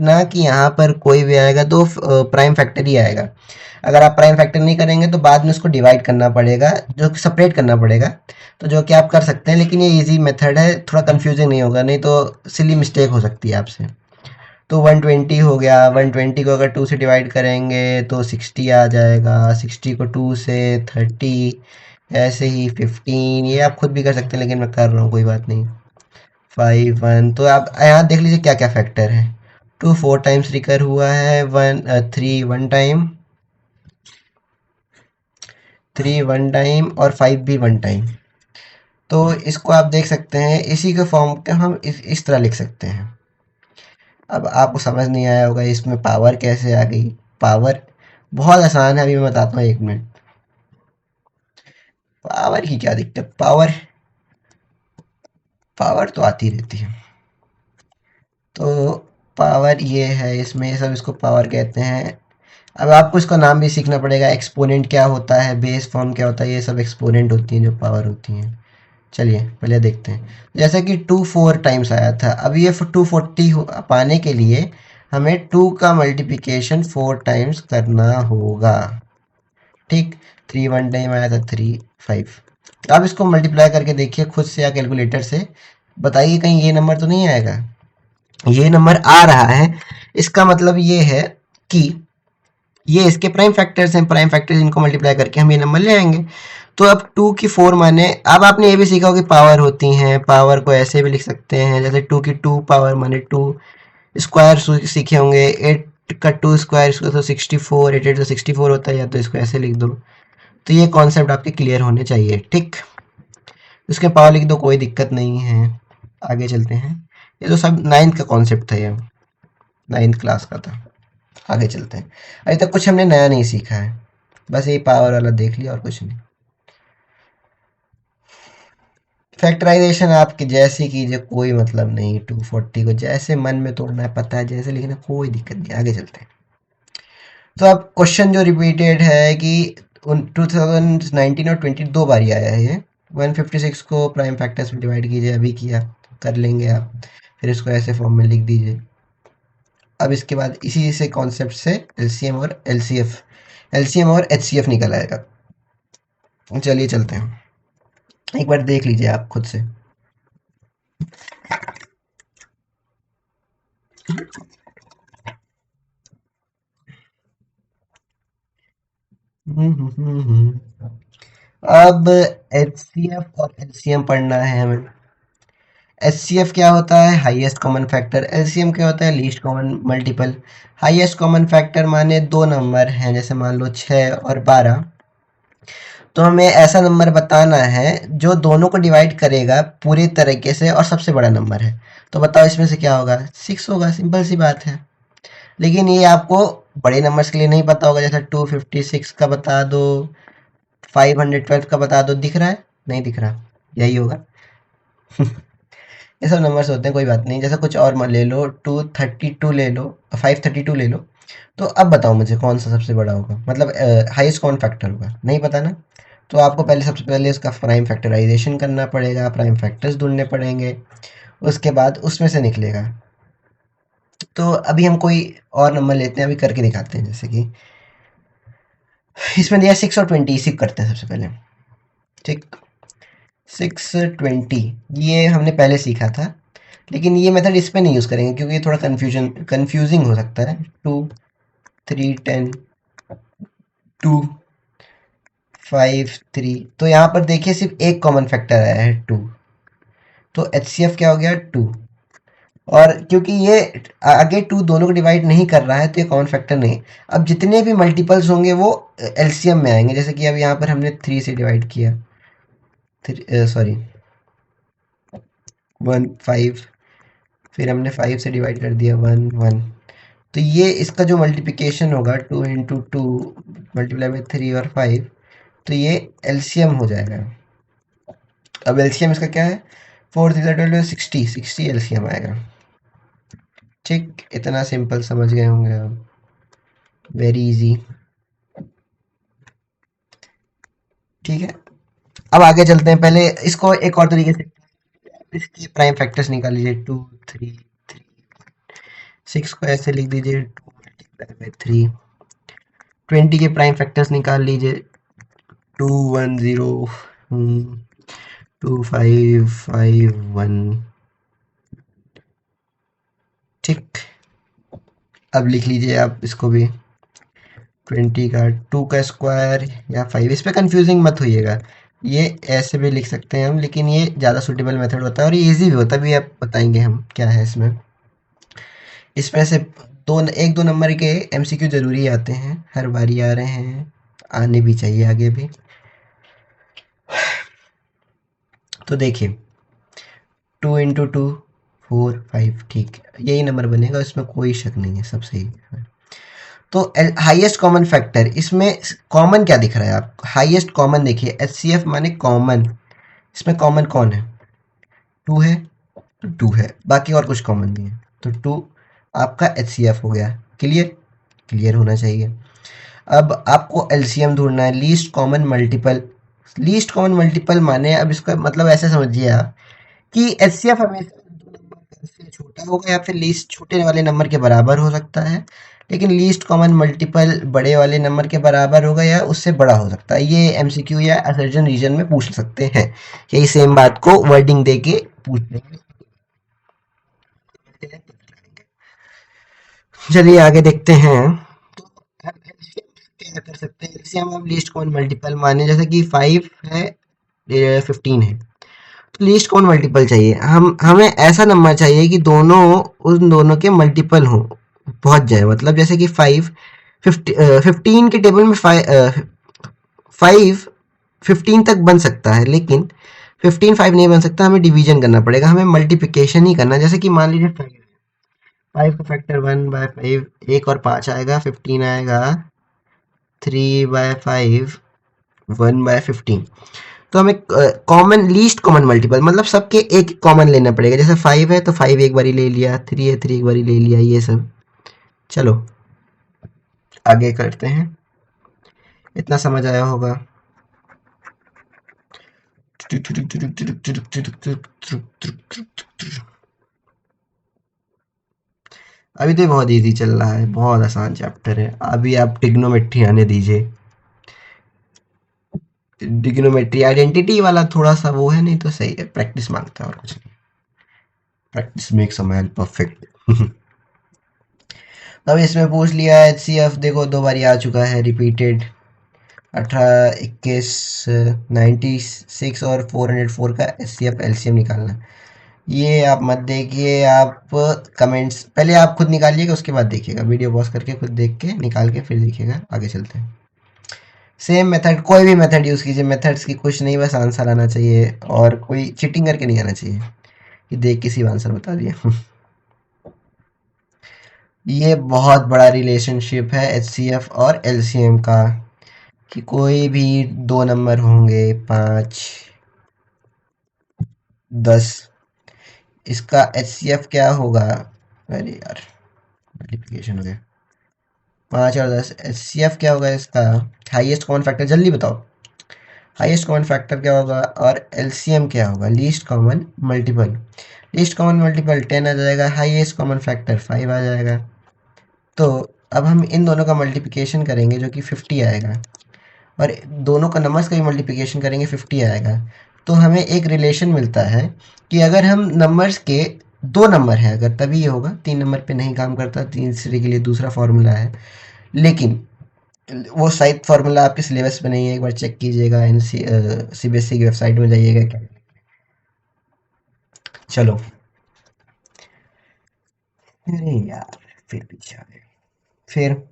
ना कि यहाँ पर कोई भी आएगा तो प्राइम फैक्टर ही आएगा। अगर आप प्राइम फैक्टर नहीं करेंगे तो बाद में उसको डिवाइड करना पड़ेगा, जो सेपरेट करना पड़ेगा। तो जो कि आप कर सकते हैं, लेकिन ये इजी मेथड है, थोड़ा कंफ्यूजिंग नहीं होगा, नहीं तो सिली मिस्टेक हो सकती है आपसे। तो 120 हो गया, 120 को अगर 2 से डिवाइड करेंगे तो 60 आ जाएगा, 60 को 2 से 30, ऐसे ही 15। ये आप खुद भी कर सकते हैं, लेकिन मैं कर रहा हूँ, कोई बात नहीं। 5 1, तो आप यहाँ देख लीजिए क्या क्या फैक्टर है। 2 4 टाइम्स रिकर हुआ है, 3 1 टाइम, 3 1 टाइम और 5 भी 1 टाइम। तो इसको आप देख सकते हैं, इसी के फॉर्म का हम इस तरह लिख सकते हैं। अब आपको समझ नहीं आया होगा इसमें पावर कैसे आ गई। पावर बहुत आसान है, अभी मैं बताता हूँ, 1 मिनट। पावर की क्या दिक्कत, पावर पावर तो आती रहती है। तो पावर ये है, इसमें ये सब इसको पावर कहते हैं। अब आपको इसका नाम भी सीखना पड़ेगा, एक्सपोनेंट क्या होता है, बेस फॉर्म क्या होता है, ये सब एक्सपोनेंट होती हैं जो पावर होती हैं। चलिए पहले देखते हैं। जैसे कि 2 4 टाइम्स आया था, अब ये 240 पाने के लिए हमें 2 का मल्टीप्लिकेशन 4 टाइम्स करना होगा। ठीक, 3 1 टाइम आया था, 3 5। अब इसको मल्टीप्लाई करके देखिए खुद से या कैलकुलेटर से, बताइए कहीं ये नंबर तो नहीं आएगा। ये नंबर आ रहा है, इसका मतलब ये है कि ये इसके प्राइम फैक्टर्स हैं, प्राइम फैक्टर्स इनको मल्टीप्लाई करके हम ये नंबर ले आएंगे। तो अब 2 की 4 माने, अब आपने ये भी सीखा हो कि पावर होती हैं, पावर को ऐसे भी लिख सकते हैं, जैसे 2 की 2 पावर माने 2। स्क्वायर सीखे होंगे, 8 का 2 स्क्वायर, इसको तो 64, 8 8 तो 64 होता है, या तो इसको ऐसे लिख दो। तो ये कॉन्सेप्ट आपके क्लियर होने चाहिए। ठीक, इसके पावर लिख दो, कोई दिक्कत नहीं है। आगे चलते हैं, ये तो सब 9th का कॉन्सेप्ट था, ये 9th क्लास का था। आगे चलते हैं, अभी तक कुछ हमने नया नहीं सीखा है, बस यही पावर वाला देख लिया और कुछ नहीं। फैक्टराइजेशन आपकी जैसे कीजिए, कोई मतलब नहीं, 240 को जैसे मन में तोड़ना है, पता है जैसे लिखना, कोई दिक्कत नहीं। आगे चलते हैं। तो अब क्वेश्चन जो रिपीटेड है कि 2019 और 20 दो बारी आया है ये। 156 को प्राइम फैक्टर्स में डिवाइड कीजिए, अभी किया, कर लेंगे आप, फिर इसको ऐसे फॉर्म में लिख दीजिए। अब इसके बाद इसी से कॉन्सेप्ट से एलसीएम और एलसीएफ, एलसीएम और एचसीएफ निकल आएगा। चलिए चलते हैं, एक बार देख लीजिए आप खुद से। अब एचसीएफ और एलसीएम पढ़ना है हमें। एचसीएफ क्या होता है, हाईएस्ट कॉमन फैक्टर। एलसीएम क्या होता है, least common multiple. Highest common factor माने दो नंबर हैं, जैसे मान लो 6 और 12। तो हमें ऐसा नंबर बताना है जो दोनों को डिवाइड करेगा पूरी तरीके से और सबसे बड़ा नंबर है। तो बताओ इसमें से क्या होगा, 6 होगा, सिंपल सी बात है। लेकिन ये आपको बड़े नंबर्स के लिए नहीं पता होगा, जैसे 256 का बता दो, 512 का बता दो, दिख रहा है, नहीं दिख रहा, यही होगा। ये सब नंबर्स होते हैं, कोई बात नहीं। जैसे कुछ और ले लो, 232 ले लो, 532 ले लो। तो अब बताओ मुझे कौन सा सबसे बड़ा होगा, मतलब हाईएस्ट कौन फैक्टर होगा, नहीं पता ना। तो आपको पहले, सबसे पहले उसका प्राइम फैक्टराइजेशन करना पड़ेगा, प्राइम फैक्टर्स ढूंढने पड़ेंगे, उसके बाद उसमें से निकलेगा। तो अभी हम कोई और नंबर लेते हैं, अभी करके दिखाते हैं। जैसे कि इसमें दिया 6 और 20, इसी को करते हैं सबसे पहले। ठीक, 620 ये हमने पहले सीखा था, लेकिन ये मेथड इस पे नहीं यूज़ करेंगे क्योंकि ये थोड़ा कंफ्यूजिंग हो सकता है। 2 3 10 2 5 3, तो यहाँ पर देखिए सिर्फ एक कॉमन फैक्टर आया है 2, तो एचसीएफ क्या हो गया 2। और क्योंकि ये आगे 2 दोनों को डिवाइड नहीं कर रहा है तो ये कॉमन फैक्टर नहीं। अब जितने भी मल्टीपल्स होंगे वो एलसीएम में आएंगे, जैसे कि अब यहाँ पर हमने 3 से डिवाइड किया, सॉरी 1 5, फिर हमने 5 से डिवाइड कर दिया 1 1। तो ये इसका जो मल्टीप्लिकेशन होगा 2 इंटू 2 मल्टीप्लाई बाई 3 और 5, तो ये एलसीएम हो जाएगा। अब एलसीएम इसका क्या है, 4 3 12 60, 60 एलसीएम आएगा। ठीक, इतना सिंपल समझ गए होंगे आप, वेरी इजी। ठीक है, अब आगे चलते हैं। पहले इसको एक और तरीके से, इसके प्राइम फैक्टर्स निकाल लीजिए, 2 3 3 6 को ऐसे लिख दीजिए 2 × 3। 20 के प्राइम फैक्टर्स निकाल लीजिए। 210 2551। ठीक, अब लिख लीजिए आप इसको भी। 20 का 2 का स्क्वायर या 5, इस पे कंफ्यूजिंग मत होइएगा। ये ऐसे भी लिख सकते हैं हम, लेकिन ये ज़्यादा सूटेबल मेथड होता है और ये ईजी भी होता है। भी आप बताएंगे हम क्या है इसमें। इसमें से एक दो नंबर के एमसीक्यू जरूरी आते हैं, हर बारी आ रहे हैं, आने भी चाहिए आगे भी। तो देखिए 2 × 2 4 5, ठीक है, यही नंबर बनेगा, इसमें कोई शक नहीं है, सब सही है। तो हाईएस्ट कॉमन फैक्टर, इसमें कॉमन क्या दिख रहा है आपको? हाईएस्ट कॉमन देखिए, एचसीएफ माने कॉमन। इसमें कॉमन कौन है? 2 है, तो 2 है, बाकी और कुछ कॉमन नहीं है, तो 2 आपका एचसीएफ हो गया। क्लियर? क्लियर होना चाहिए। अब आपको एलसीएम ढूंढना है, least common multiple. Least common multiple माने, अब इसका मतलब ऐसे समझिए आप कि एचसीएफ हमेशा दो नंबर से छोटा होगा या फिर लीस्ट छोटे वाले नंबर के बराबर हो सकता है, लेकिन लीस्ट कॉमन मल्टीपल बड़े वाले नंबर के बराबर होगा या उससे बड़ा हो सकता है। ये एमसीक्यू या असर्जन रीजन में पूछ सकते हैं। यही सेम बात को वर्डिंग दे के पूछ लेंगे। चलिए आगे देखते हैं। तो अब LCM क्या कर सकते हैं? एलसीएम हम लीस्ट कॉमन मल्टीपल माने, जैसे कि 5 है 15 है, तो लीस्ट कॉमन मल्टीपल चाहिए। हमें ऐसा नंबर चाहिए कि दोनों उन दोनों के मल्टीपल हो, पहुंच जाए। मतलब जैसे कि 15 के टेबल में 5 15 तक बन सकता है, लेकिन 15 5 नहीं बन सकता, हमें डिवीजन करना पड़ेगा, हमें मल्टीप्लिकेशन ही करना। जैसे कि मान लीजिए 5 का फैक्टर 1/5, 1 और 5 आएगा, 15 आएगा, 3/5, 1/15। तो हमें कॉमन लीस्ट कॉमन मल्टीपल मतलब सबके एक कॉमन लेना पड़ेगा। जैसे 5 है तो 5 एक बारी ले लिया, 3 है 3 एक बारी ले लिया, ये सब। चलो आगे करते हैं, इतना समझ आया होगा। अभी तो बहुत इजी चल रहा है, बहुत आसान चैप्टर है। अभी आप ट्रिग्नोमेट्री आने दीजिए। ट्रिग्नोमेट्री आइडेंटिटी वाला थोड़ा सा वो है, नहीं तो सही है, प्रैक्टिस मांगता है और कुछ नहीं। Practice makes a man perfect. अब इसमें पूछ लिया एच सी एफ, देखो 2 बारी आ चुका है रिपीटेड। 18 21 96 और 404 का एच सी एफ एलसीएम निकालना। ये आप मत देखिए, आप कमेंट्स पहले आप खुद निकालिएगा, उसके बाद देखिएगा, वीडियो पॉज करके खुद देख के निकाल के फिर देखिएगा। आगे चलते हैं। सेम मेथड, कोई भी मेथड यूज़ कीजिए, मेथड्स की कुछ नहीं, बस आंसर आना चाहिए और कोई चीटिंग करके नहीं आना चाहिए कि देख किसी आंसर बता दिया। ये बहुत बड़ा रिलेशनशिप है एचसीएफ और एलसीएम का, कि कोई भी दो नंबर होंगे 5 10, इसका एचसीएफ क्या होगा? अरे यार मल्टीप्लिकेशन हो गया। 5 और 10, एचसीएफ क्या होगा इसका? हाईएस्ट कॉमन फैक्टर, जल्दी बताओ। हाईएस्ट कॉमन फैक्टर क्या होगा और एलसीएम क्या होगा? Least common multiple. Least common multiple 10 आ जाएगा, हाईएस्ट कॉमन फैक्टर 5 आ जाएगा। तो अब हम इन दोनों का मल्टीप्लिकेशन करेंगे जो कि 50 आएगा, और दोनों का नंबर्स का भी मल्टीप्लिकेशन करेंगे, 50 आएगा। तो हमें एक रिलेशन मिलता है कि अगर हम नंबर्स के 2 नंबर हैं अगर, तभी ये होगा। 3 नंबर पे नहीं काम करता, तीसरे के लिए दूसरा फॉर्मूला है, लेकिन वो शायद फॉर्मूला आपके सिलेबस में नहीं है, एक बार चेक कीजिएगा, सीबीएसई की वेबसाइट में जाइएगा क्या। चलो, अरे यार फिर पीछे आ गए। फिर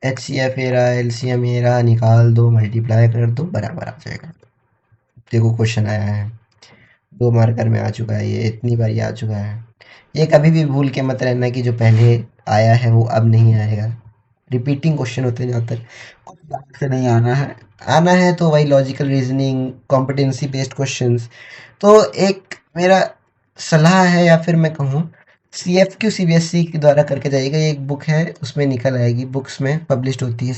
एच सी एफ ए रहा, एल सी एम ए रहा, निकाल दो, मल्टीप्लाई कर दो, बराबर आ जाएगा। देखो क्वेश्चन आया है, 2 मार्कर में आ चुका है, ये इतनी बार आ चुका है। ये कभी भी भूल के मत रहना कि जो पहले आया है वो अब नहीं आएगा। रिपीटिंग क्वेश्चन होते हैं ज़्यादातर, कुछ याद से नहीं आना है। आना है तो वही logical reasoning, competency based questions. तो एक मेरा सलाह है, या फिर मैं कहूँ सी एफ क्यू सीबीएसई के द्वारा करके जाइएगा। ये एक बुक है, उसमें निकल आएगी, बुक्स में पब्लिश होती है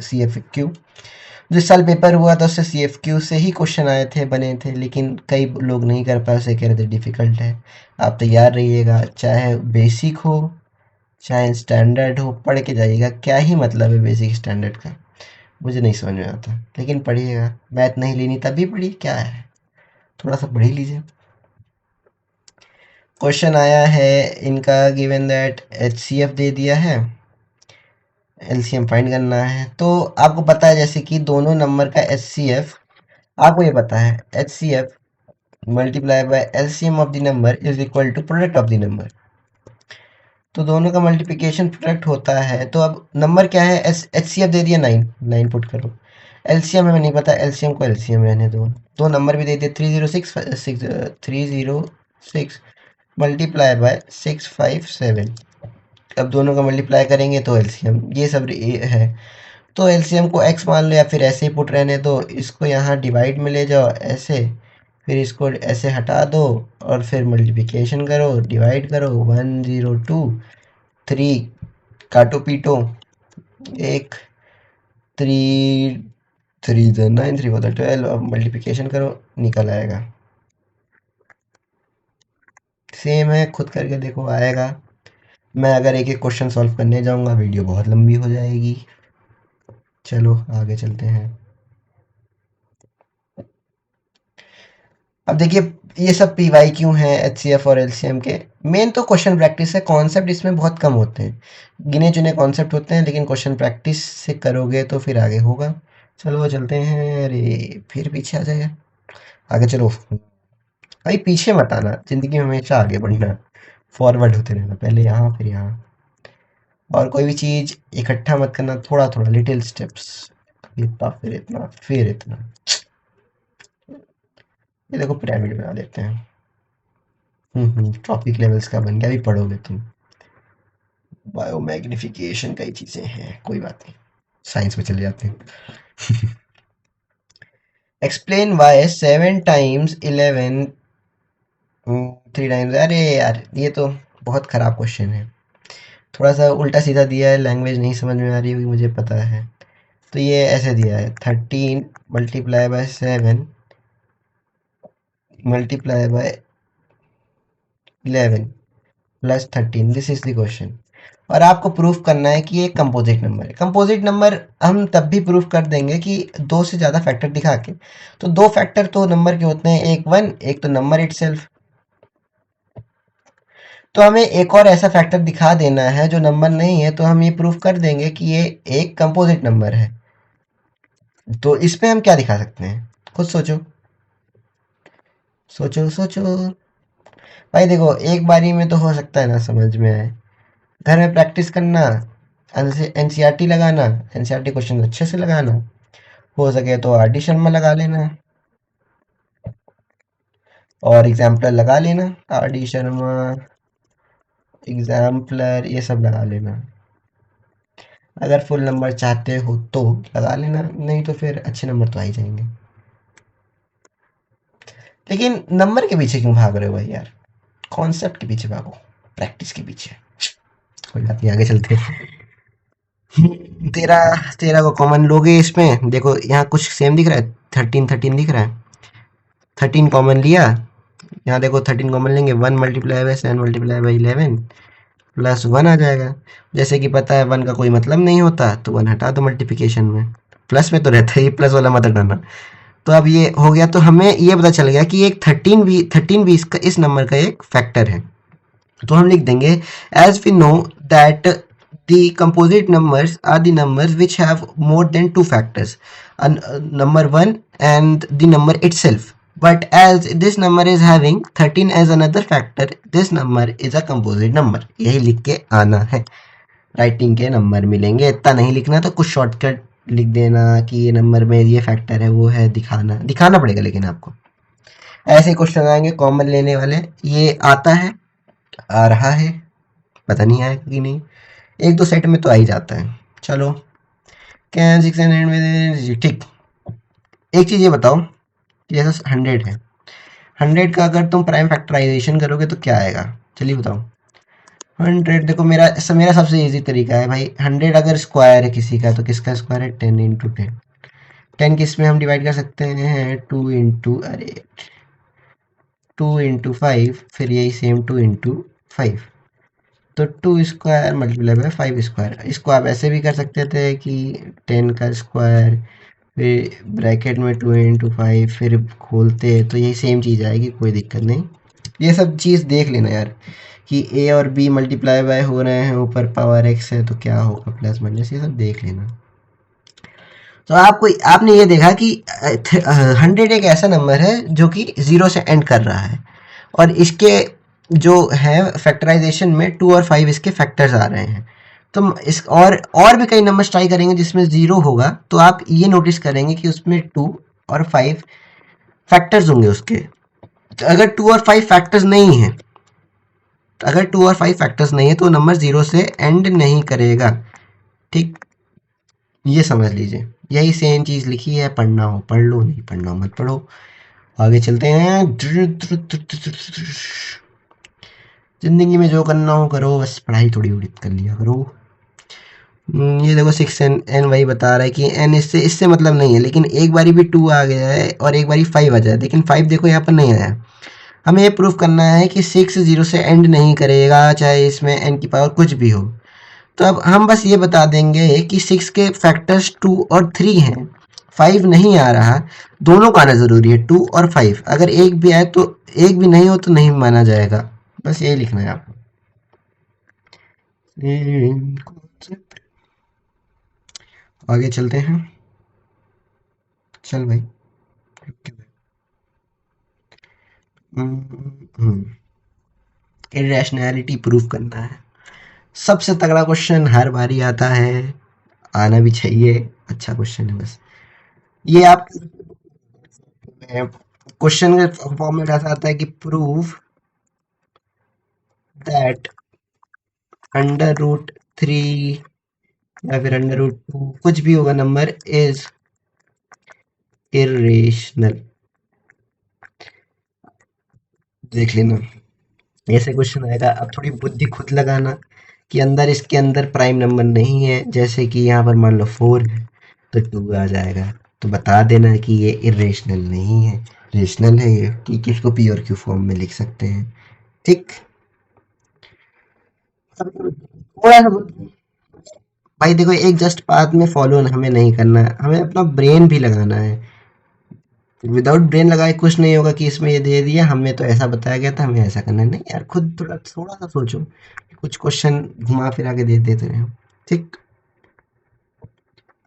सी एफ क्यू। जिस साल पेपर हुआ था उससे CFQ से ही क्वेश्चन आए थे, बने थे, लेकिन कई लोग नहीं कर पाए, उसे कह रहे थे डिफिकल्ट है। आप तैयार रहिएगा, चाहे बेसिक हो चाहे स्टैंडर्ड हो, पढ़ के जाइएगा। क्या ही मतलब है बेसिक स्टैंडर्ड का, मुझे नहीं समझ में आता, लेकिन पढ़िएगा। मैथ नहीं लेनी तब भी पढ़िए, क्या है, थोड़ा सा पढ़ ही लीजिए। क्वेश्चन आया है इनका, गिवन दैट HCF दे दिया है, LCM फाइंड करना है। तो आपको पता है जैसे कि दोनों नंबर का HCF, आपको ये पता है HCF multiply by LCM of the number is equal to product of the number. तो दोनों का मल्टीप्लिकेशन प्रोडक्ट होता है। तो अब नंबर क्या है, HCF दे दिया 9, 9 पुट करो। LCM हमें नहीं पता, LCM को LCM रहने दो। दो नंबर भी दे दिए, 306 मल्टीप्लाई बाय 657। अब दोनों का मल्टीप्लाई करेंगे तो LCM ये सब है। तो LCM को x मान लो या फिर ऐसे ही पुट रहने दो। इसको यहाँ डिवाइड में ले जाओ ऐसे, फिर इसको ऐसे हटा दो और फिर मल्टीप्लिकेशन करो, डिवाइड करो। 102 3 काटो पीटो, एक 3 3 9 3 12। अब मल्टीप्लिकेशन करो, निकल आएगा। सेम है, खुद करके देखो आएगा। मैं अगर एक एक क्वेश्चन सॉल्व करने जाऊंगा वीडियो बहुत लंबी हो जाएगी। चलो आगे चलते हैं। अब देखिए, ये सब PYQ हैं HCF और LCM के। मेन तो क्वेश्चन प्रैक्टिस है, कॉन्सेप्ट इसमें बहुत कम होते हैं, गिने चुने कॉन्सेप्ट होते हैं, लेकिन क्वेश्चन प्रैक्टिस से करोगे तो फिर आगे होगा। चलो चलते हैं। अरे फिर पीछे आ जाएगा, आगे चलो भाई, पीछे मत आना, जिंदगी में हमेशा आगे बढ़ना, फॉरवर्ड होते रहना, पहले यहाँ फिर यहाँ। और कोई भी चीज इकट्ठा मत करना, थोड़ा थोड़ा लिटिल स्टेप्स, इतना फिर इतना फिर इतना। ये देखो पिरामिड बना देते हैं। टॉपिक लेवल्स का बन गया, अभी पढ़ोगे तुम। बायोमैग्निफिकेशन कई चीजें हैं, कोई बात नहीं, साइंस में चले जाते हैं। Explain why 7 times 11 3 times. अरे यार ये तो बहुत खराब क्वेश्चन है, थोड़ा सा उल्टा सीधा दिया है, लैंग्वेज नहीं समझ में आ रही होगी मुझे पता है। तो ये ऐसे दिया है 13 multiply by 7 multiply by 11 plus 13, this is the question. और आपको प्रूफ करना है कि ये कंपोजिट नंबर है। कंपोजिट नंबर हम तब भी प्रूफ कर देंगे कि दो से ज़्यादा फैक्टर दिखा के। तो दो फैक्टर तो नंबर के होते हैं, एक 1, एक तो नंबर इटसेल्फ। तो हमें एक और ऐसा फैक्टर दिखा देना है जो नंबर नहीं है, तो हम ये प्रूफ कर देंगे कि ये एक कंपोजिट नंबर है। तो इसमें हम क्या दिखा सकते हैं, खुद सोचो सोचो सोचो। भाई देखो, एक बारी में तो हो सकता है ना समझ में आए, घर में प्रैक्टिस करना, NCERT लगाना, NCERT क्वेश्चन अच्छे से लगाना, हो सके तो RD शर्मा लगा लेना और एग्जाम्पलर लगा लेना। RD शर्मा, एग्जाम्पलर, ये सब लगा लेना। अगर फुल नंबर चाहते हो तो लगा लेना, नहीं तो फिर अच्छे नंबर तो आ ही जाएंगे। लेकिन नंबर के पीछे क्यों भाग रहे हो भाई यार, कॉन्सेप्ट के पीछे भागो, प्रैक्टिस के पीछे। कोई बात नहीं, आगे चलते हैं। तेरा तेरा को कॉमन लोगे इसमें, देखो यहाँ कुछ सेम दिख रहा है, 13 दिख रहा है, 13 कॉमन लिया। यहाँ देखो 13 कॉमन लेंगे, 1 multiply by 7 multiply by 11 plus 1 आ जाएगा। जैसे कि पता है 1 का कोई मतलब नहीं होता, तो 1 हटा दो मल्टीप्लिकेशन में, प्लस में तो रहता है, प्लस वाला मत हटाना। तो अब ये हो गया, तो हमें ये पता चल गया कि एक 13 भी इसका, इस नंबर का एक फैक्टर है। तो हम लिख देंगे, as we know that the composite numbers are the numbers which have more than two factors, number 1 and the number itself, but as this number is having 13 as another factor, this number is a composite number। यही लिख के आना है, writing के number मिलेंगे, इतना नहीं लिखना, तो कुछ शॉर्टकट लिख देना कि ये नंबर में ये फैक्टर है, वो है, दिखाना पड़ेगा। लेकिन आपको ऐसे क्वेश्चन आएंगे कॉमन लेने वाले, ये आता है, आ रहा है, पता नहीं आया कि नहीं, एक दो सेट में तो आ ही जाता है। चलो क्या 600 में ठीक। एक चीज़ ये बताओ कि जैसा 100 है, 100 का अगर तुम प्राइम फैक्टराइजेशन करोगे तो क्या आएगा, चलिए बताओ। 100 देखो, मेरा सबसे इजी तरीका है भाई, 100 अगर स्क्वायर है किसी का, तो किसका स्क्वायर है, 10 × 10। 10 किस में हम डिवाइड कर सकते हैं? 2 इंटू, अरे 2 इंटू 5, फिर यही सेम 2 इंटू 5, तो 2 स्क्वायर मल्टीप्लाई बाय 5 स्क्वायर। इसको आप ऐसे भी कर सकते थे कि 10 का स्क्वायर, फिर ब्रैकेट में 2 इंटू 5, फिर खोलते तो यही सेम चीज़ आएगी, कोई दिक्कत नहीं। ये सब चीज़ देख लेना यार कि ए और बी मल्टीप्लाई बाय हो रहे हैं, ऊपर पावर एक्स है तो क्या होगा, प्लस माइनस, ये सब देख लेना। तो आपको आपने ये देखा कि 100 एक ऐसा नंबर है जो कि 0 से एंड कर रहा है, और इसके जो है फैक्टराइजेशन में 2 और 5 इसके फैक्टर्स आ रहे हैं। तो इस और भी कई नंबर्स ट्राई करेंगे जिसमें 0 होगा, तो आप ये नोटिस करेंगे कि उसमें 2 और 5 फैक्टर्स होंगे उसके। तो अगर 2 और 5 फैक्टर्स नहीं है, अगर 2 और 5 फैक्टर्स नहीं है तो नंबर 0 से एंड नहीं करेगा। ठीक, ये समझ लीजिए। यही सेम चीज़ लिखी है, पढ़ना हो पढ़ लो, नहीं पढ़ना हो मत पढ़ो। आगे चलते हैं। जिंदगी में जो करना हो करो, बस पढ़ाई थोड़ी उड़ित कर लिया करो। ये देखो 6 n वही बता रहा है कि n इससे इससे मतलब नहीं है, लेकिन एक बारी भी 2 आ गया है और एक बारी 5 आ जाए, लेकिन 5 देखो यहाँ पर नहीं आया। हमें ये प्रूफ करना है कि 6 0 से एंड नहीं करेगा, चाहे इसमें n की पावर कुछ भी हो। तो अब हम बस ये बता देंगे कि 6 के फैक्टर्स 2 और 3 हैं, 5 नहीं आ रहा। दोनों का आना ज़रूरी है, 2 और 5। अगर एक भी आए तो, एक भी नहीं हो तो नहीं माना जाएगा। बस यही लिखना है आपको। आगे चलते हैं। चल भाई। इरेशनैलिटी प्रूफ करना है। सबसे तगड़ा क्वेश्चन हर बारी आता है, आना भी चाहिए। अच्छा क्वेश्चन है बस। ये आप क्वेश्चन के फॉर्म में ऐसा आता है कि प्रूव दैट अंडर रूट 3 या फिर अंडर रूट 2, कुछ भी होगा नंबर, इज इरेशनल। देख लेना, ऐसे क्वेश्चन आएगा। अब थोड़ी बुद्धि खुद लगाना कि अंदर, इसके अंदर प्राइम नंबर नहीं है, जैसे कि यहाँ पर मान लो 4 है तो 2 आ जाएगा। तो बता देना कि ये इरेशनल नहीं है, रेशनल है ये, कि किसको पी और क्यू फॉर्म में लिख सकते हैं। ठीक। थोड़ा सा भाई देखो, एक जस्ट पाथ में फॉलो हमें नहीं करना है, हमें अपना ब्रेन भी लगाना है। विदाउट ब्रेन लगाए कुछ नहीं होगा कि इसमें ये दे दिया, हमें तो ऐसा बताया गया था, हमें ऐसा करना है। नहीं यार, खुद थोड़ा थोड़ा सा सोचो। कुछ क्वेश्चन घुमा फिरा के दे देते रहे हो। ठीक।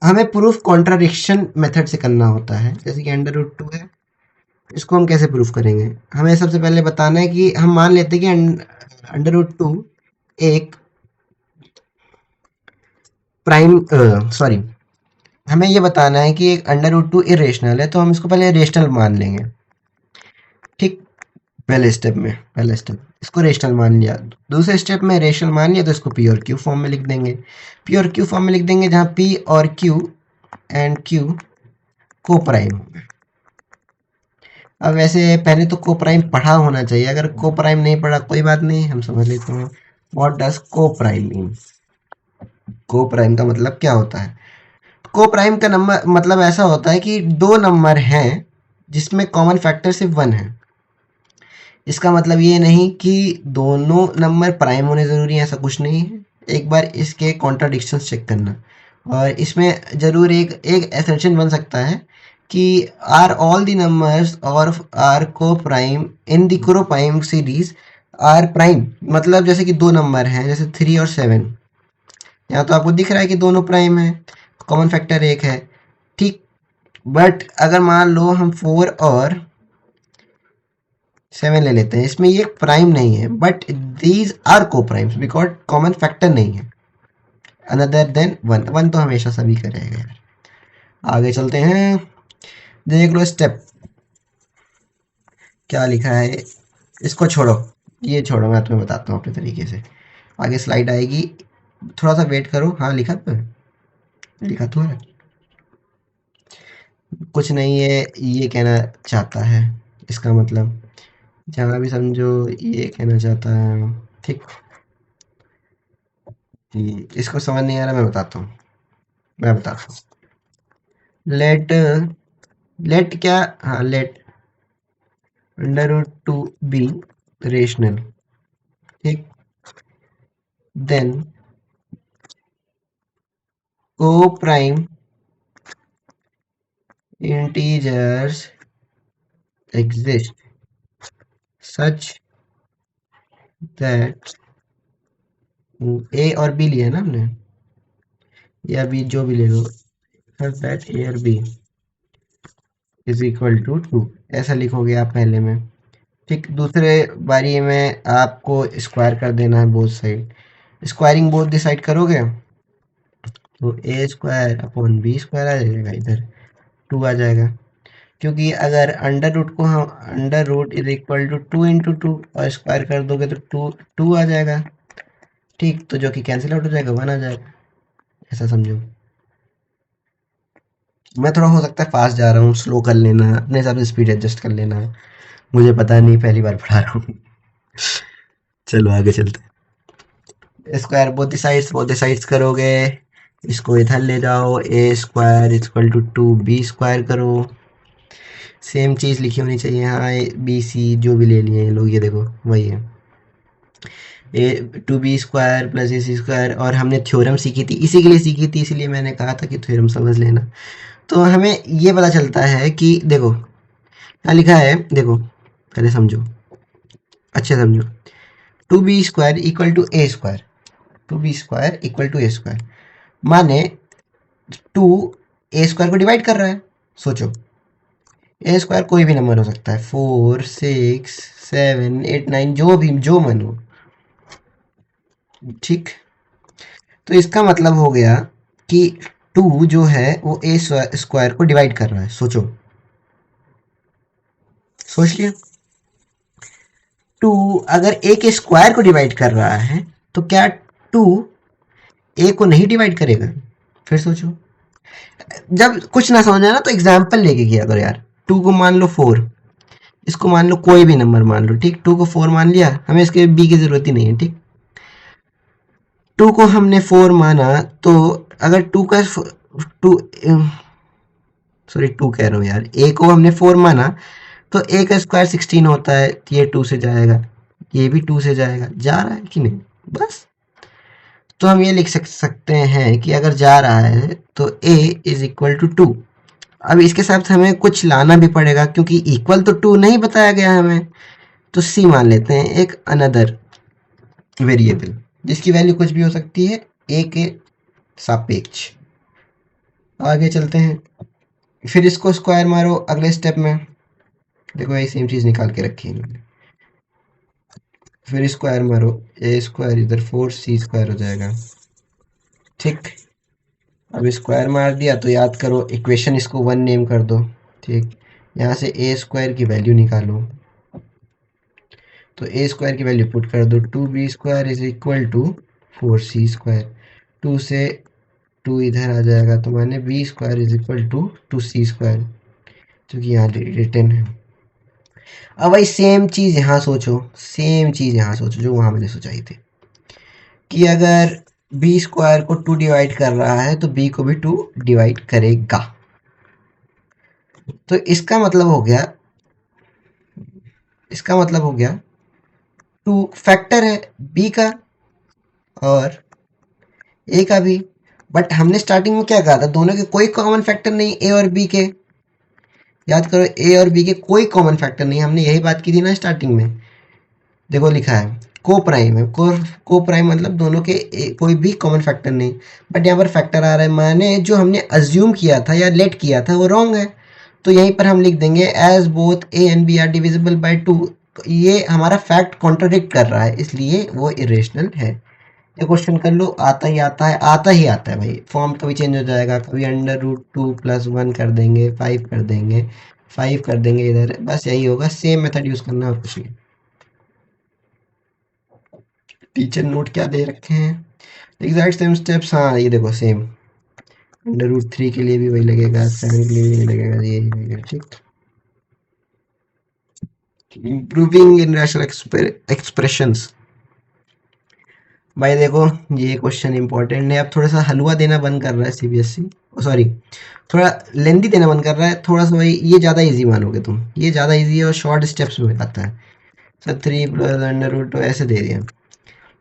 हमें प्रूफ कॉन्ट्राडिक्शन मेथड से करना होता है, जैसे कि अंडर रूट 2 है, इसको हम कैसे प्रूफ करेंगे? हमें सबसे पहले बताना है कि हम मान लेते हैं कि अंडर रूट 2 एक प्राइम, सॉरी, हमें ये बताना है कि एक अंडर रूट 2 इरेशनल है, तो हम इसको पहले रेशनल मान लेंगे। ठीक। पहले स्टेप इसको रेशनल मान लिया। दूसरे स्टेप में रेशनल मान लिया तो इसको पी और क्यू फॉर्म में लिख देंगे। पी और क्यू फॉर्म में लिख देंगे जहाँ पी और क्यू एंड क्यू को प्राइम होंगे। अब वैसे पहले तो को प्राइम पढ़ा होना चाहिए, अगर को प्राइम नहीं पढ़ा कोई बात नहीं, हम समझ लेते हैं। व्हाट डज को प्राइम मीन? को प्राइम का मतलब क्या होता है? को प्राइम का नंबर मतलब ऐसा होता है कि दो नंबर हैं जिसमें कॉमन फैक्टर सिर्फ 1 है। इसका मतलब ये नहीं कि दोनों नंबर प्राइम होने ज़रूरी है, ऐसा कुछ नहीं है। एक बार इसके कॉन्ट्राडिक्शंस चेक करना, और इसमें ज़रूर एक एक एसर्शन बन सकता है कि आर ऑल द नंबर्स और आर को प्राइम इन द को प्राइम सीरीज आर प्राइम। मतलब जैसे कि दो नंबर हैं, जैसे 3 और 7, यहाँ तो आपको दिख रहा है कि दोनों प्राइम है, कॉमन फैक्टर एक है। ठीक। बट अगर मान लो हम 4 और 7 ले लेते हैं, इसमें ये प्राइम नहीं है, बट दीज आर को प्राइम्स बिकॉज कॉमन फैक्टर नहीं है अनदर देन 1। 1 तो हमेशा सभी का रहेगा यार। आगे चलते हैं। देख लो स्टेप क्या लिखा है। इसको छोड़ो, ये छोड़ो, मैं तुम्हें बताता हूँ अपने तरीके से। आगे स्लाइड आएगी, थोड़ा सा वेट करो। हाँ लिखा तो है, लिखा तो है। कुछ नहीं है, ये कहना चाहता है, इसका मतलब जहाँ भी समझो ये कहना चाहता है। ठीक। इसको समझ नहीं आ रहा, मैं बताता हूँ। लेट लेट क्या, हाँ let under root two be rational, ठीक। Then coprime integers exist such that, ए और बी लिया ना हमने, या बी जो भी ले लो, सच दैट ए और B is equal to two, ऐसा लिखोगे आप पहले में, ठीक। दूसरे बारी में आपको स्क्वायर कर देना है both side, squaring both the side करोगे तो A square upon B square आ जाएगा, इधर टू आ जाएगा, क्योंकि अगर अंडर रूट को हम under root is equal to two into two और स्क्वायर कर दोगे तो टू टू आ जाएगा, ठीक। तो जो कि कैंसिल आउट हो जाएगा, वन आ जाएगा, ऐसा समझो। मैं थोड़ा हो सकता है फास्ट जा रहा हूँ, स्लो कर लेना, अपने हिसाब से स्पीड एडजस्ट कर लेना, मुझे पता नहीं, पहली बार पढ़ा रहा हूँ। चलो आगे चलते हैं। स्क्वायर बोथ द साइड्स करोगे, इसको इधर ले जाओ, a square equal to two B square करो, सेम चीज़ लिखी होनी चाहिए, हाँ बी सी जो भी ले लिए हैं लोग, ये देखो वही है, a two B square plus a c square, और हमने थ्योरम सीखी थी, इसी के लिए सीखी थी, इसीलिए मैंने कहा था कि थ्योरम समझ लेना। तो हमें ये पता चलता है कि देखो क्या लिखा है, देखो पहले समझो, अच्छे समझो, two B square equal to A square, two B square equal to A square, माने टू ए स्क्वायर को डिवाइड कर रहा है, सोचो ए स्क्वायर कोई भी नंबर हो सकता है, 4 6 7 8 9, जो भी जो मन हो, ठीक। तो इसका मतलब हो गया कि टू जो है वो ए स्क्वायर को डिवाइड कर रहा है, सोचो, सोच लिया। टू अगर ए के स्क्वायर को डिवाइड कर रहा है तो क्या टू ए को नहीं डिवाइड करेगा? फिर सोचो, जब कुछ ना समझ ना तो एग्जाम्पल लेके किया करो यार। टू को मान लो फोर, इसको मान लो कोई भी नंबर मान लो, ठीक। टू को फोर मान लिया, हमें इसके बी की जरूरत ही नहीं है, ठीक। टू को हमने फोर माना, तो अगर टू का टू सॉरी टू कह रहा हूँ यार, ए को हमने फोर माना तो ए का स्क्वायर 16 होता है, ये टू से जाएगा, ये भी टू से जाएगा, जा रहा है कि नहीं, बस। तो हम ये लिख सकते हैं कि अगर जा रहा है तो ए इज इक्वल टू टू। अब इसके साथ हमें कुछ लाना भी पड़ेगा, क्योंकि इक्वल तो टू नहीं बताया गया हमें, तो सी मान लेते हैं एक अनदर वेरिएबल, जिसकी वैल्यू कुछ भी हो सकती है ए के सापेक्ष। आगे चलते हैं, फिर इसको स्क्वायर मारो अगले स्टेप में, देखो ये सेम चीज निकाल के रखी है इन्होंने, फिर स्क्वायर मारो, ए स्क्वायर इधर 4 सी स्क्वायर हो जाएगा, ठीक। अब स्क्वायर मार दिया तो याद करो इक्वेशन, इसको वन नेम कर दो, ठीक। यहाँ से ए स्क्वायर की वैल्यू निकालो, तो ए स्क्वायर की वैल्यू पुट कर दो, two B square is equal to 4 C square, two से टू इधर आ जाएगा, तो मैंने B square is equal to 2 C square, जो कि यहाँ रिटर्न है। अब भाई सेम चीज़ यहाँ सोचो, सेम चीज़ यहाँ सोचो जो वहाँ मैंने सोचाई थी, कि अगर बी स्क्वायर को टू डिवाइड कर रहा है तो बी को भी टू डिवाइड करेगा। तो इसका मतलब हो गया, इसका मतलब हो गया टू फैक्टर है बी का और ए का भी, बट हमने स्टार्टिंग में क्या कहा था, दोनों के कोई कॉमन फैक्टर नहीं, ए और बी के, याद करो ए और बी के कोई कॉमन फैक्टर नहीं, हमने यही बात की थी ना स्टार्टिंग में। देखो लिखा है को प्राइम है, को प्राइम मतलब दोनों के कोई भी कॉमन फैक्टर नहीं, बट यहाँ पर फैक्टर आ रहा है, माने जो हमने अज्यूम किया था या लेट किया था वो रॉन्ग है। तो यहीं पर हम लिख देंगे as both A and B are divisible by two, ये हमारा फैक्ट कॉन्ट्रोडिक्ट कर रहा है, इसलिए वो इरेशनल है। ये क्वेश्चन कर लो, आता ही आता है, आता ही आता है भाई, फॉर्म कभी चेंज हो जाएगा, कभी under root two plus one कर देंगे, फाइव कर देंगे, फाइव कर देंगे इधर, बस यही होगा, सेम मेथड यूज करना और कुछ नहीं। टीचर नोट क्या दे रखे हैं, एग्जैक्ट सेम स्टेप्स, हाँ ये देखो सेम, अंडर रूट थ्री के लिए भी वही लगेगा, सेवन के लिए भी वही लगेगा, ये लगेगा, ठीक। इम्प्रूविंग इन रैशनल एक्सप्रेशंस, भाई देखो, ये क्वेश्चन इंपॉर्टेंट है। अब थोड़ा सा हलवा देना बंद कर रहा है सीबीएसई, सॉरी, थोड़ा लेंदी देना बंद कर रहा है थोड़ा सा भाई। ये ज़्यादा इजी मानोगे तुम, ये ज़्यादा इजी है और शॉर्ट स्टेप्स में आता है। सर 3 + अंडर रूट ऐसे दे दिया।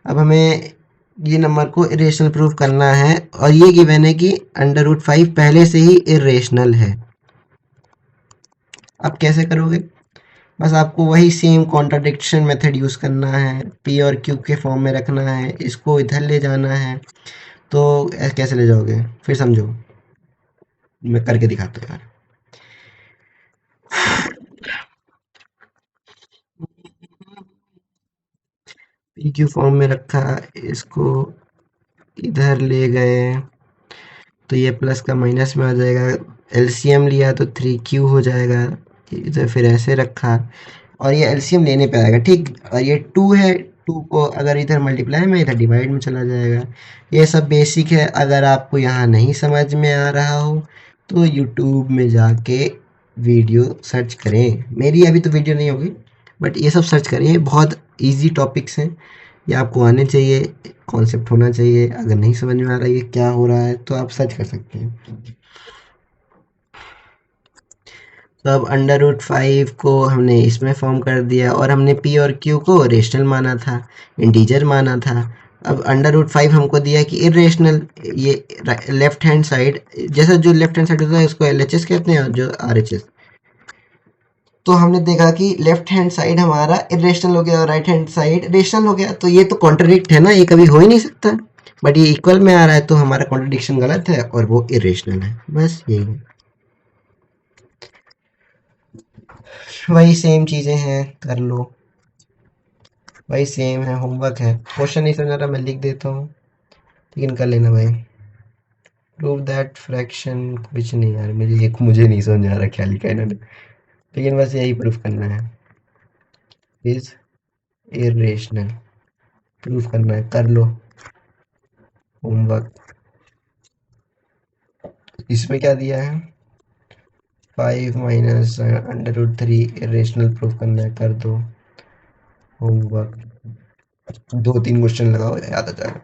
अब हमें ये नंबर को इरेशनल प्रूफ करना है, और ये गिवन है कि अंडर रूट 5 पहले से ही इरेशनल है। अब कैसे करोगे? बस आपको वही सेम कॉन्ट्राडिक्शन मेथड यूज़ करना है, पी और क्यू के फॉर्म में रखना है, इसको इधर ले जाना है। तो कैसे ले जाओगे फिर समझो, मैं करके दिखाता हूँ यार। पी क्यू फॉर्म में रखा, इसको इधर ले गए, तो ये प्लस का माइनस में आ जाएगा। एलसीएम लिया तो 3Q हो जाएगा। इधर फिर ऐसे रखा, और ये एलसीएम लेने पे आएगा, ठीक। और ये 2 है, 2 को अगर इधर मल्टीप्लाई में, इधर डिवाइड में चला जाएगा। ये सब बेसिक है। अगर आपको यहाँ नहीं समझ में आ रहा हो तो यूट्यूब में जाके वीडियो सर्च करें। मेरी अभी तो वीडियो नहीं होगी, बट ये सब सर्च करें, ये बहुत इजी टॉपिक्स हैं। ये आपको आने चाहिए, कॉन्सेप्ट होना चाहिए। अगर नहीं समझ में आ रहा है ये क्या हो रहा है तो आप सर्च कर सकते हैं। तो अब अंडर रूट 5 को हमने इसमें फॉर्म कर दिया, और हमने पी और क्यू को रेशनल माना था, इंटीजर माना था। अब अंडर रूट 5 हमको दिया कि इरेशनल। ये लेफ्ट हैंड साइड, जैसा जो लेफ्ट हैंड साइड होता है उसको एलएचएस कहते हैं, और जो आरएचएस। तो हमने देखा कि लेफ्ट हैंड साइड हमारा इरेशनल हो गया और राइट हैंड साइड रेशनल हो गया। तो ये तो कॉन्ट्रडिक्ट है ना, ये कभी हो ही नहीं सकता। बट ये इक्वल में आ रहा है, तो हमारा कॉन्ट्रडिक्शन गलत है और वो इरेशनल है। बस यही है। वही सेम चीजें हैं, कर लो। भाई सेम है, होमवर्क है। क्वेश्चन नहीं समझ रहा मैं लिख देता हूँ, लेकिन कर लेना भाई। प्रूव दैट फ्रैक्शन, कुछ नहीं यार, मुझे नहीं समझ आ रहा क्या लिखा है इन्होंने, लेकिन बस यही प्रूफ करना है, इज इरेशनल। प्रूफ करना है, कर लो होमवर्क। इसमें क्या दिया है? 5 - अंडर रूट 3 इरेशनल प्रूफ करना है, कर दो होमवर्क। 2-3 क्वेश्चन लगाओ, याद आ जाएगा।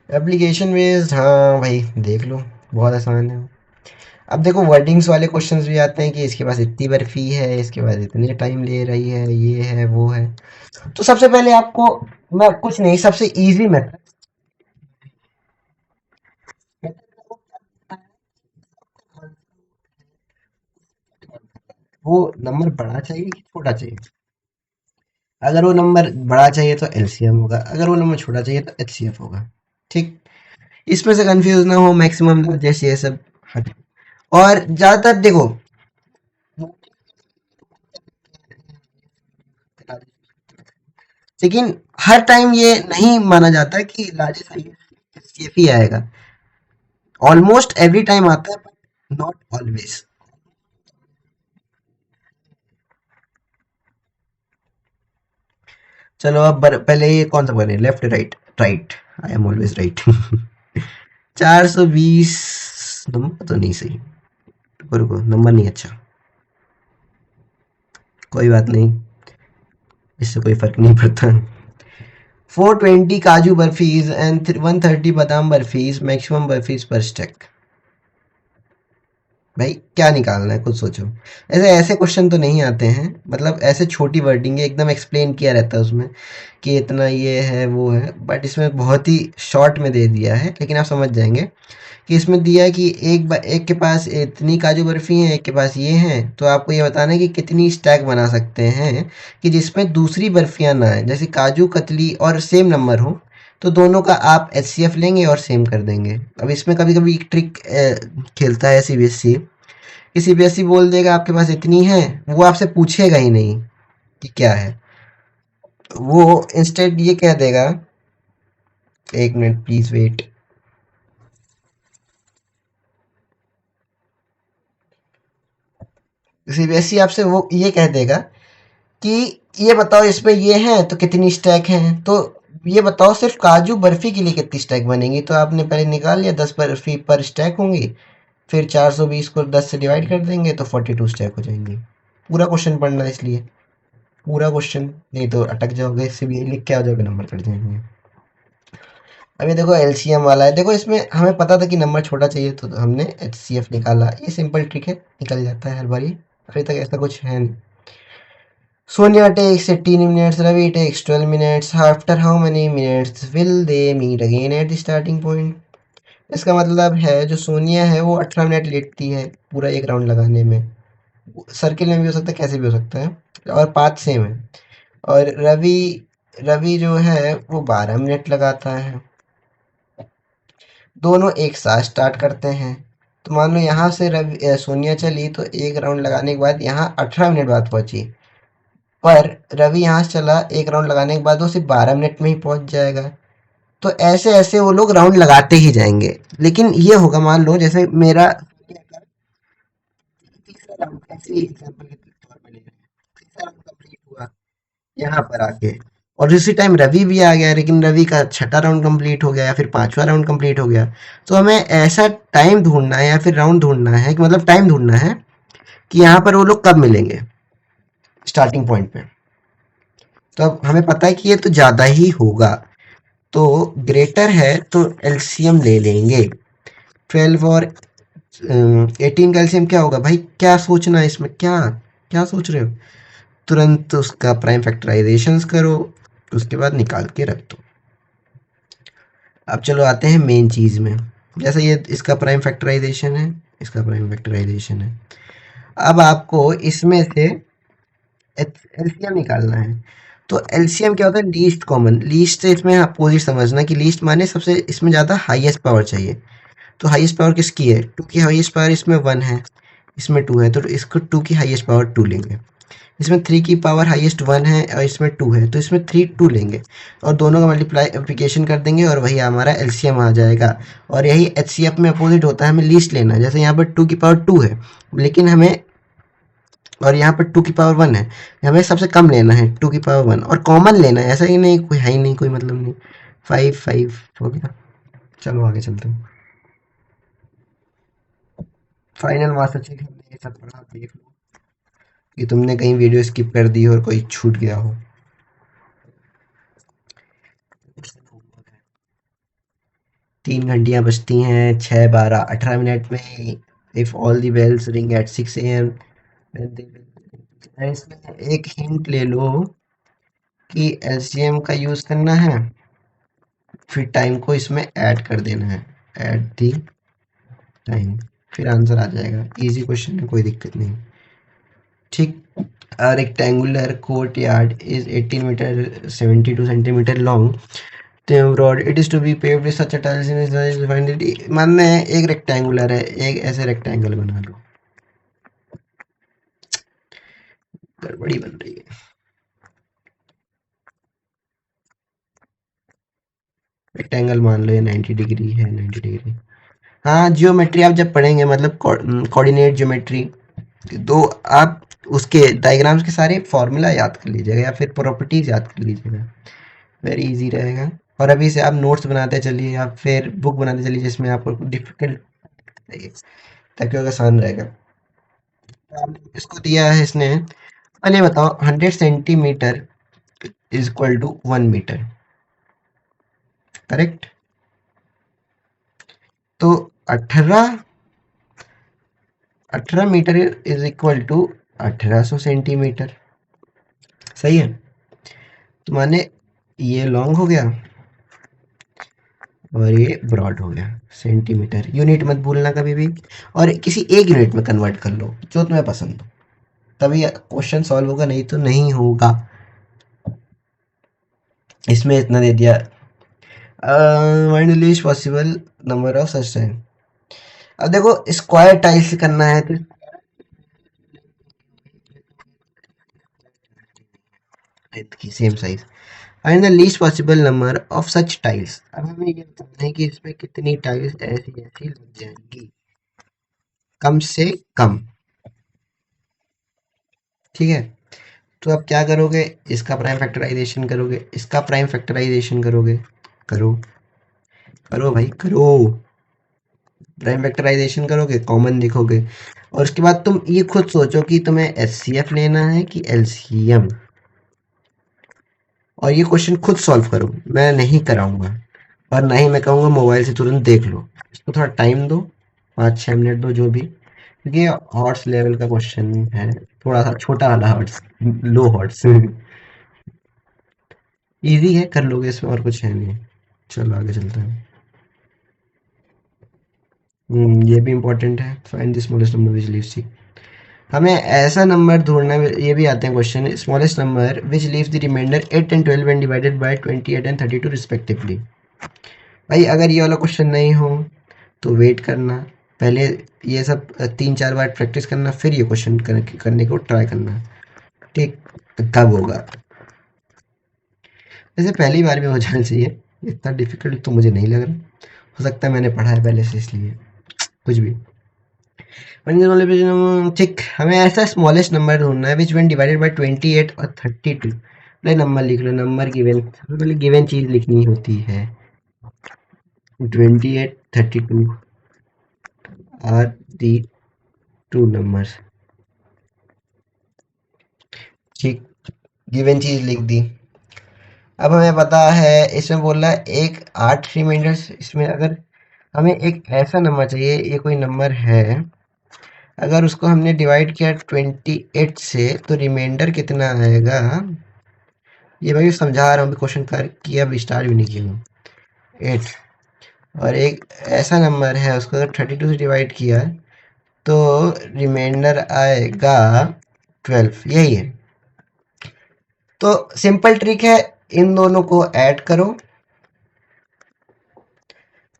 एप्लीकेशन बेस्ड, हाँ भाई देख लो, बहुत आसान है। अब देखो वर्डिंग्स वाले क्वेश्चंस भी आते हैं कि इसके पास इतनी बर्फी है, इसके पास इतने टाइम ले रही है, ये है वो है। तो सबसे पहले आपको, मैं कुछ नहीं, सबसे इजी मेथड, वो नंबर बड़ा चाहिए कि छोटा चाहिए। अगर वो नंबर बड़ा चाहिए तो एलसीएम होगा, अगर वो नंबर छोटा चाहिए तो एचसीएफ होगा, ठीक। इसमें से कंफ्यूज ना हो, मैक्सिमम जैसे ये सब हट। और ज्यादातर देखो, लेकिन हर टाइम ये नहीं माना जाता कि लार्जेस्ट एचसीएफ ही आएगा। ऑलमोस्ट एवरी टाइम आता है, बट नॉट ऑलवेज। चलो अब पहले ये कौन सा बने, left right? Right, I am always right. 420 number तो नहीं सही, रुको रुको, नंबर नहीं अच्छा, कोई बात नहीं, इससे कोई फर्क नहीं पड़ता। 420 काजू बर्फीज एंड 130 बादाम बर्फीज, मैक्सिमम बर्फीज पर स्टेक। भाई क्या निकालना है, कुछ सोचो। ऐसे ऐसे क्वेश्चन तो नहीं आते हैं, मतलब ऐसे छोटी वर्डिंग है, एकदम एक्सप्लेन किया रहता है उसमें कि इतना ये है वो है, बट इसमें बहुत ही शॉर्ट में दे दिया है, लेकिन आप समझ जाएंगे कि इसमें दिया है कि एक के पास इतनी काजू बर्फी है, एक के पास ये हैं, तो आपको ये बताना है कि कितनी स्टैक बना सकते हैं कि जिसमें दूसरी बर्फियां ना आए, जैसे काजू कतली और सेम नंबर हो, तो दोनों का आप एचसीएफ लेंगे और सेम कर देंगे। अब इसमें कभी कभी ट्रिक खेलता है सीबीएसई, कि सीबीएसई बोल देगा आपके पास इतनी है, वो आपसे पूछेगा ही नहीं कि क्या है, वो इंस्टेंट ये कह देगा, एक मिनट प्लीज वेट। सीबीएसई आपसे वो ये कह देगा कि ये बताओ इसमें ये है तो कितनी स्टैक है, तो ये बताओ सिर्फ काजू बर्फी के लिए कितनी स्टैक बनेगी, तो आपने पहले निकाल लिया 10 बर्फी पर स्टैक होंगी, फिर 420 को 10 से डिवाइड कर देंगे तो 42 स्टैक हो जाएंगी। पूरा क्वेश्चन पढ़ना है इसलिए, पूरा क्वेश्चन, नहीं तो अटक जाओगे, सिर्फ ये लिख के आ जाओगे, नंबर कट जाएंगे। अभी देखो एलसीएम वाला है, देखो इसमें हमें पता था कि नंबर छोटा चाहिए तो हमने एचसीएफ निकाला, ये सिंपल ट्रिक है, निकल जाता है हर बारी। अभी तक ऐसा कुछ है नहीं। Sonia takes 18 minutes, Ravi takes 12 minutes. After how many minutes will they meet again at the starting point? इसका मतलब है जो सोनिया है वो 18 मिनट लेटती है पूरा एक राउंड लगाने में। सर्किल में भी हो सकता है, कैसे भी हो सकता है, और पाथ सेम है। और रवि रवि जो है वो 12 मिनट लगाता है। दोनों एक साथ स्टार्ट करते हैं। तो मान लो यहाँ से सोनिया चली तो एक राउंड लगाने के बाद यहाँ 18 मिनट बाद पहुंची, पर रवि यहाँ से चला एक राउंड लगाने के बाद वो सिर्फ 12 मिनट में ही पहुंच जाएगा। तो ऐसे ऐसे वो लोग राउंड लगाते ही जाएंगे। लेकिन ये होगा, मान लो जैसे मेरा तीसरा राउंड, ऐसे ही एग्जांपल के तौर पे ले रहे हैं, तीसरा राउंड कंप्लीट हुआ यहाँ पर आके, और उसी टाइम रवि भी आ गया, लेकिन रवि का छठा राउंड कंप्लीट हो गया या फिर पांचवा राउंड कंप्लीट हो गया। तो हमें ऐसा टाइम ढूंढना है या फिर राउंड ढूंढना है कि मतलब टाइम ढूंढना है कि यहाँ पर वो लोग कब मिलेंगे स्टार्टिंग पॉइंट पे। तो अब हमें पता है कि ये तो ज़्यादा ही होगा, तो ग्रेटर है तो एलसीएम ले लेंगे। 12 और 18 का एलसीएम क्या होगा भाई, क्या सोचना है इसमें, क्या क्या सोच रहे हो? तुरंत उसका प्राइम फैक्टराइजेशन करो, उसके बाद निकाल के रख दो। अब चलो आते हैं मेन चीज़ में। जैसे ये इसका प्राइम फैक्टराइजेशन है, इसका प्राइम फैक्टराइजेशन है। अब आपको इसमें से एलसीएम निकालना है। तो एलसीएम क्या होता है, लीस्ट कॉमन। लीस्ट से इसमें अपोजिट समझना कि लीस्ट माने सबसे इसमें ज़्यादा हाईएस्ट पावर चाहिए। तो हाईएस्ट पावर किसकी है, 2 की हाईएस्ट पावर इसमें 1 है, इसमें 2 है, तो इसको 2 की हाईएस्ट पावर 2 लेंगे। इसमें 3 की पावर हाईएस्ट 1 है और इसमें 2 है, तो इसमें 3 2 लेंगे और दोनों का मल्टीप्लिकेशन कर देंगे और वही हमारा एलसीएम आ जाएगा। और यही एचसीएफ में अपोजिट होता है, हमें लीस्ट लेना है। जैसे यहाँ पर 2 की पावर 2 है, लेकिन हमें, और यहाँ पर 2 की पावर 1 है, हमें सबसे कम लेना है 2 की पावर 1 और कॉमन लेना है, ऐसा ही नहीं कोई है ही नहीं, कोई मतलब नहीं। 5 5 हो गया। चलो आगे चलते हैं। फाइनल मास्टर चेक हमने ये सब पढ़ा, देख लो कि तुमने कहीं वीडियो स्किप कर दी हो और कोई छूट गया हो। 3 घंटियाँ बजती हैं 6 12 18 मिनट में। If all the bells ring at 6 AM, इसमें एक हिंट ले लो कि एलसीएम का यूज करना है, फिर टाइम को इसमें ऐड कर देना है, ऐड दी टाइम, फिर आंसर आ जाएगा। इजी क्वेश्चन है, कोई दिक्कत नहीं। ठीक। A rectangular courtyard is 18 meter 72 centimeter long. The broad it is to be paved with such a tiles in size find it। मान में एक रेक्टेंगुलर है, एक ऐसे रेक्टेंगल बना लो। गड़बड़ी बन रही है। रेक्टेंगल मान लो ये 90 डिग्री है, 90 डिग्री। हाँ, जियोमेट्री आप जब पढ़ेंगे, मतलब कोऑर्डिनेट ज्योमेट्री, तो आप उसके डायग्राम्स के सारे फॉर्मूला याद कर लीजिएगा या फिर प्रॉपर्टीज याद कर लीजिएगा, वेरी इजी रहेगा। और अभी से आप नोट्स बनाते चलिए या फिर बुक बनाते चलिए जिसमें आपको डिफिकल्ट चाहिए, ताकि वो आसान रहेगा। इसको दिया है इसने, पहले बताओ 100 centimetre is equal to 1 metre, correct? तो 18 18 metre is equal to 1800 centimetre, सही है? तो माने ये लॉन्ग हो गया और ये ब्रॉड हो गया। सेंटीमीटर यूनिट मत भूलना कभी भी, और किसी एक यूनिट में कन्वर्ट कर लो जो तुम्हें पसंद हो, तभी क्वेश्चन सॉल्व होगा, नहीं तो नहीं होगा। इसमें इतना दे दिया, find the least possible number of such time. अब देखो स्क्वायर टाइल्स करना है तो की same size, find the least possible number of such tiles. अब हमें ये बताना है कि इसमें कितनी टाइल्स ऐसी ऐसी लग जाएंगी, कम से कम। ठीक है, तो अब क्या करोगे, इसका प्राइम फैक्टराइजेशन करोगे, इसका प्राइम फैक्टराइजेशन करोगे, करो करो भाई करो, प्राइम फैक्टराइजेशन करोगे, कॉमन देखोगे, और उसके बाद तुम ये खुद सोचो कि तुम्हें एचसीएफ लेना है कि एलसीएम, और ये क्वेश्चन खुद सॉल्व करो, मैं नहीं कराऊंगा। और ना ही मैं कहूँगा मोबाइल से तुरंत देख लो, इसको थोड़ा टाइम दो, 5-6 मिनट दो जो भी, क्योंकि ये हॉर्स लेवल का क्वेश्चन है, थोड़ा सा छोटा वाला हॉर्स, लो हॉर्स। इजी है, कर लोगे, इसमें और कुछ है नहीं। चलो आगे चलते हैं। ये भी इम्पोर्टेंट है, find the smallest number which leaves C. हमें ऐसा नंबर ढूंढना है, ये भी आते हैं question, smallest number which leaves the remainder 8 and 12 when divided by 28 and 32 respectively. भाई अगर ये वाला क्वेश्चन नहीं हो तो वेट करना, पहले ये सब 3-4 बार प्रैक्टिस करना, फिर ये क्वेश्चन करने को ट्राई करना, ठीक, तब होगा। वैसे पहली बार में हो जाना चाहिए, इतना डिफिकल्ट तो मुझे नहीं लग रहा, हो सकता है मैंने पढ़ा है पहले से इसलिए, कुछ भी। ठीक, हमें ऐसा स्मॉलेस्ट नंबर ढूंढना है विच व्हेन डिवाइडेड बाय 28 और 32। पहले नंबर लिख लो, नंबर गिवन, सबसे पहले गिवन चीज लिखनी होती है। 28, 32 आर दी टू नंबर्स। ठीक, गिवन चीज लिख दी। अब हमें पता है, इसमें बोल रहा है एक 8 रिमाइंडर्स, इसमें अगर हमें एक ऐसा नंबर चाहिए, ये कोई नंबर है, अगर उसको हमने डिवाइड किया 28 से तो रिमाइंडर कितना आएगा। ये भाई समझा रहा हूँ, क्वेश्चन कर किया, अभी स्टार्ट भी नहीं किया हूँ। 8, और एक ऐसा नंबर है, उसको अगर 32 से डिवाइड किया तो रिमाइंडर आएगा 12, यही है। तो सिंपल ट्रिक है, इन दोनों को ऐड करो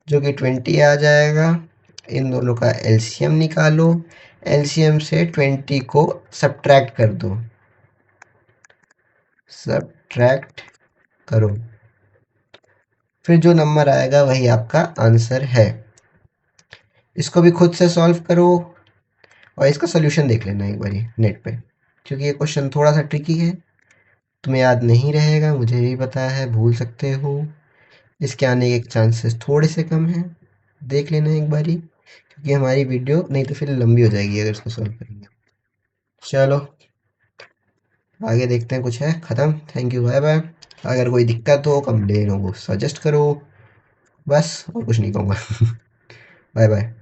जो कि 20 आ जाएगा, इन दोनों का एलसीएम निकालो, एलसीएम से 20 को सब्ट्रैक्ट कर दो, सब्ट्रैक्ट करो, फिर जो नंबर आएगा वही आपका आंसर है। इसको भी खुद से सॉल्व करो और इसका सोल्यूशन देख लेना एक बारी नेट पे, क्योंकि ये क्वेश्चन थोड़ा सा ट्रिकी है, तुम्हें याद नहीं रहेगा, मुझे भी पता है, भूल सकते हो, इसके आने के चांसेस थोड़े से कम हैं। देख लेना एक बारी, क्योंकि हमारी वीडियो नहीं तो फिर लंबी हो जाएगी अगर इसको सॉल्व करेंगे। चलो आगे देखते हैं, कुछ है ख़त्म, थैंक यू, बाय बाय। अगर कोई दिक्कत हो, कंप्लेन हो, सजेस्ट करो, बस और कुछ नहीं कहूँगा। Bye bye.